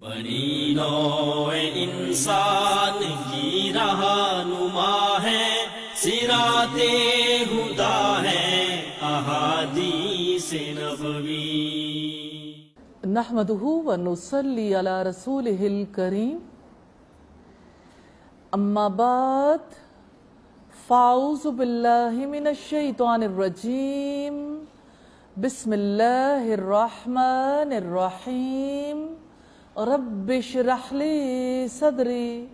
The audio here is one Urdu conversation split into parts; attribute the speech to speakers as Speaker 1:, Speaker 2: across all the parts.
Speaker 1: بنی نوع انسان کی رہنما ہے، صراط ہدی ہے احادیث نبوی۔
Speaker 2: نحمدہ ونصلی علی رسولہ الکریم، اما بعد فاعوذ باللہ من الشیطان الرجیم، بسم اللہ الرحمن الرحیم۔ رب اشرح لی صدری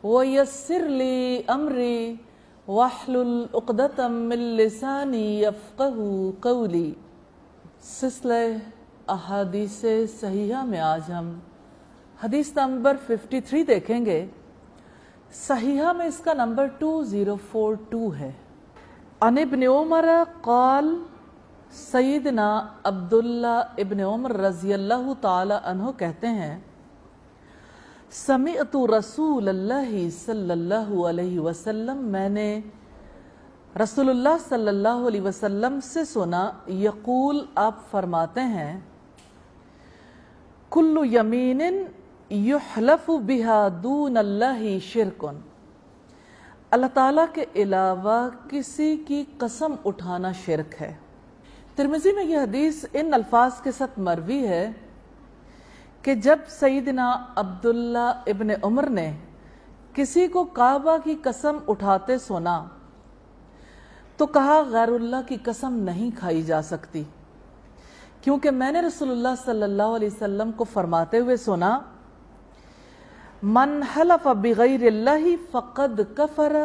Speaker 2: ویسر لی امری واحلل عقدۃ من لسانی یفقہوا قولی۔ سلسلہ احادیث صحیحہ میں آج ہم حدیث نمبر 53 دیکھیں گے۔ صحیحہ میں اس کا نمبر 2042 ہے۔ عن ابن عمر قال، سیدنا عبداللہ ابن عمر رضی اللہ تعالی عنہ کہتے ہیں، سمعت رسول اللہ صلی اللہ علیہ وسلم، میں نے رسول اللہ صلی اللہ علیہ وسلم سے سنا، یقول، آپ فرماتے ہیں، کل یمین یحلف بہا دون اللہ شرک، اللہ تعالیٰ کے علاوہ کسی کی قسم اٹھانا شرک ہے۔ ترمذی میں یہ حدیث ان الفاظ کے ساتھ مروی ہے کہ جب سیدنا عبداللہ ابن عمر نے کسی کو کعبہ کی قسم اٹھاتے سنا تو کہا، غیر اللہ کی قسم نہیں کھائی جا سکتی، کیونکہ میں نے رسول اللہ صلی اللہ علیہ وسلم کو فرماتے ہوئے سنا، من حلف بغیر اللہ فقد کفر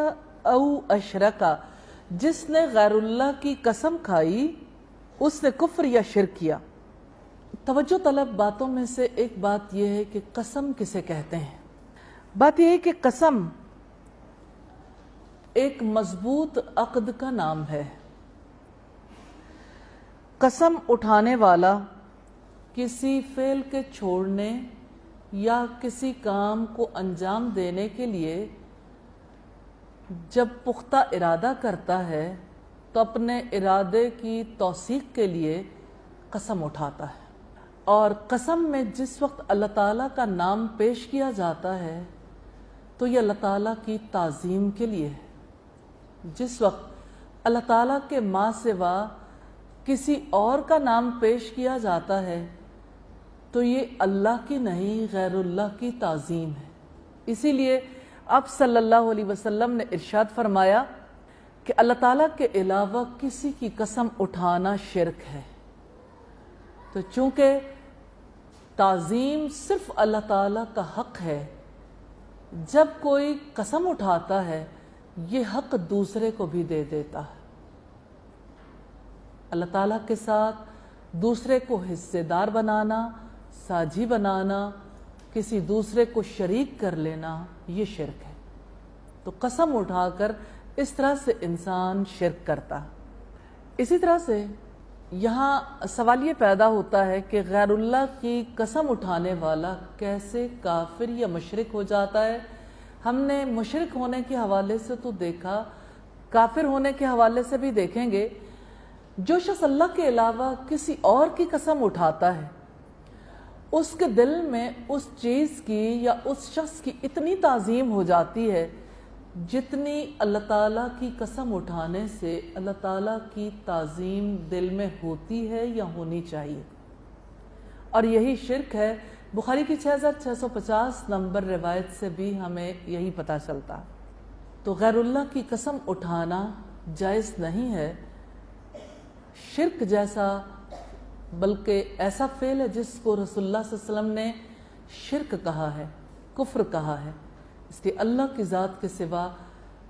Speaker 2: او اشرک، جس نے غیر اللہ کی قسم کھائی اس نے کفر یا شرک کیا۔ توجہ طلب باتوں میں سے ایک بات یہ ہے کہ قسم کسے کہتے ہیں۔ بات یہ ہے کہ قسم ایک مضبوط عقد کا نام ہے۔ قسم اٹھانے والا کسی فعل کے چھوڑنے یا کسی کام کو انجام دینے کے لیے جب پختہ ارادہ کرتا ہے تو اپنے ارادے کی توثیق کے لیے قسم اٹھاتا ہے، اور قسم میں جس وقت اللہ تعالیٰ کا نام پیش کیا جاتا ہے تو یہ اللہ تعالیٰ کی تعظیم کے لیے ہے۔ جس وقت اللہ تعالیٰ کے ماں سوا کسی اور کا نام پیش کیا جاتا ہے تو یہ اللہ کی نہیں، غیر اللہ کی تعظیم ہے۔ اسی لیے آپ صلی اللہ علیہ وسلم نے ارشاد فرمایا کہ اللہ تعالیٰ کے علاوہ کسی کی قسم اٹھانا شرک ہے۔ تو چونکہ تعظیم صرف اللہ تعالیٰ کا حق ہے، جب کوئی قسم اٹھاتا ہے یہ حق دوسرے کو بھی دے دیتا ہے۔ اللہ تعالیٰ کے ساتھ دوسرے کو حصے دار بنانا، ساجھی بنانا، کسی دوسرے کو شریک کر لینا، یہ شرک ہے۔ تو قسم اٹھا کر اس طرح سے انسان شرک کرتا۔ اسی طرح سے یہاں سوال یہ پیدا ہوتا ہے کہ غیر اللہ کی قسم اٹھانے والا کیسے کافر یا مشرک ہو جاتا ہے؟ ہم نے مشرک ہونے کے حوالے سے تو دیکھا، کافر ہونے کے حوالے سے بھی دیکھیں گے۔ جو شخص اللہ کے علاوہ کسی اور کی قسم اٹھاتا ہے، اس کے دل میں اس چیز کی یا اس شخص کی اتنی تعظیم ہو جاتی ہے جتنی اللہ تعالیٰ کی قسم اٹھانے سے اللہ تعالیٰ کی تعظیم دل میں ہوتی ہے یا ہونی چاہیے، اور یہی شرک ہے۔ بخاری کی 6650 نمبر روایت سے بھی ہمیں یہی پتہ چلتا۔ تو غیر اللہ کی قسم اٹھانا جائز نہیں ہے، شرک جیسا، بلکہ ایسا فعل ہے جس کو رسول اللہ صلی اللہ علیہ وسلم نے شرک کہا ہے، کفر کہا ہے۔ اس لیے اللہ کی ذات کے سوا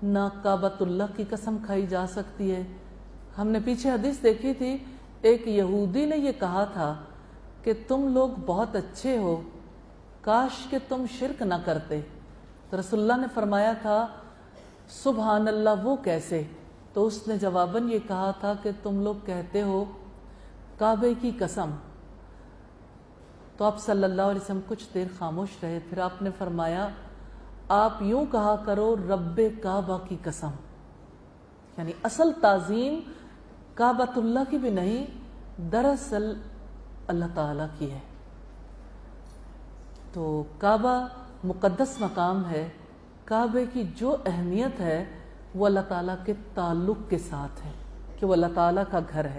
Speaker 2: نہ کعبۃ اللہ کی قسم کھائی جا سکتی ہے۔ ہم نے پیچھے حدیث دیکھی تھی، ایک یہودی نے یہ کہا تھا کہ تم لوگ بہت اچھے ہو، کاش کہ تم شرک نہ کرتے۔ تو رسول اللہ نے فرمایا تھا، سبحان اللہ، وہ کیسے؟ تو اس نے جواباً یہ کہا تھا کہ تم لوگ کہتے ہو کعبے کی قسم۔ تو آپ صلی اللہ علیہ وسلم کچھ دیر خاموش رہے، پھر آپ نے فرمایا، آپ یوں کہا کرو، رب کعبہ کی قسم۔ یعنی اصل تعظیم کعبۃ اللہ کی بھی نہیں، دراصل اللہ تعالیٰ کی ہے۔ تو کعبہ مقدس مقام ہے. کعبے کی جو اہمیت ہے وہ اللہ تعالیٰ کے تعلق کے ساتھ ہے کہ وہ اللہ تعالیٰ کا گھر ہے.